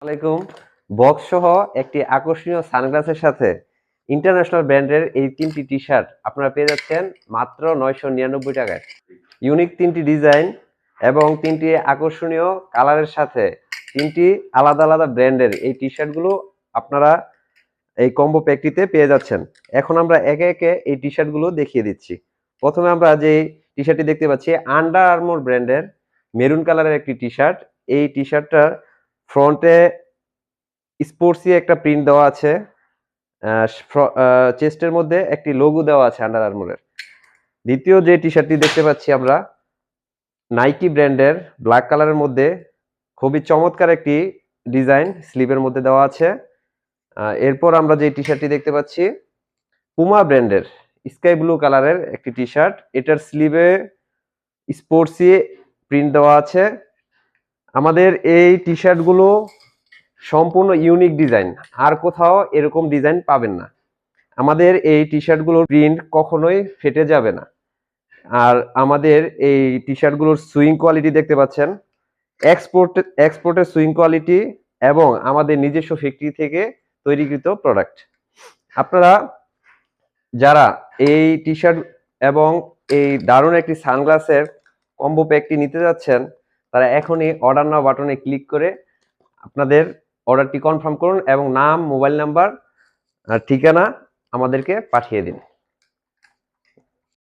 আলাইকুম। বক্স সহ একটি আকর্ষণীয় সানগ্লাসের সাথে ইন্টারন্যাশনাল ব্র্যান্ডের এই ৩টি টি-শার্ট আপনারা পেয়ে যাচ্ছেন মাত্র ৯৯৯ টাকায়। ইউনিক ৩টি ডিজাইন এবং ৩টি আকর্ষণীয় কালারের সাথে ৩টি আলাদা আলাদা ব্র্যান্ডের এই টি-শার্টগুলো আপনারা এই কম্বো প্যাকটিতে পেয়ে যাচ্ছেন। এখন আমরা একে একে এই টি-শার্টগুলো দেখিয়ে দিচ্ছি। প্রথমে আমরা যে টি-শার্টটি দেখতে পাচ্ছি আন্ডার আর্মোর ব্র্যান্ডের মেরুন কালারের একটি টি-শার্ট। এই টি-শার্টটার ফ্রন্টে স্পোর্টসি একটা প্রিন্ট দেওয়া আছে, চেস্টের মধ্যে একটি লোগো দেওয়া আছে আন্ডার আর্মোরের। দ্বিতীয় যে টি-শার্টটি দেখতে পাচ্ছি আমরা নাইকি ব্র্যান্ডের ব্ল্যাক কালারের মধ্যে খুবই চমৎকার একটি ডিজাইন স্লিভের মধ্যে দেওয়া আছে। এরপর আমরা যে টি-শার্টটি দেখতে পাচ্ছি পুমা ব্র্যান্ডের স্কাই ব্লু কালারের একটি টি-শার্ট, এটার স্লিভে স্পোর্টসি প্রিন্ট দেওয়া আছে। আমাদের এই টি-শার্টগুলো সম্পূর্ণ ইউনিক ডিজাইন, আর কোথাও এরকম ডিজাইন পাবেন না। আমাদের এই টি-শার্টগুলোর প্রিন্ট কখনোই ফেটে যাবে না। আর আমাদের এই টি-শার্টগুলোর সুইং কোয়ালিটি দেখতে পাচ্ছেন, এক্সপোর্টের সুইং কোয়ালিটি এবং আমাদের নিজস্ব ফ্যাক্টরি থেকে তৈরিকৃত প্রোডাক্ট। আপনারা যারা এই টি-শার্ট এবং এই দারুণ একটি সানগ্লাসের কম্বো প্যাকটি নিতে যাচ্ছেন, তারা এখনই অর্ডার নাও বাটনে ক্লিক করে আপনাদের অর্ডারটি কনফার্ম করুন এবং নাম, মোবাইল নাম্বার আর ঠিকানা আমাদেরকে পাঠিয়ে দিন।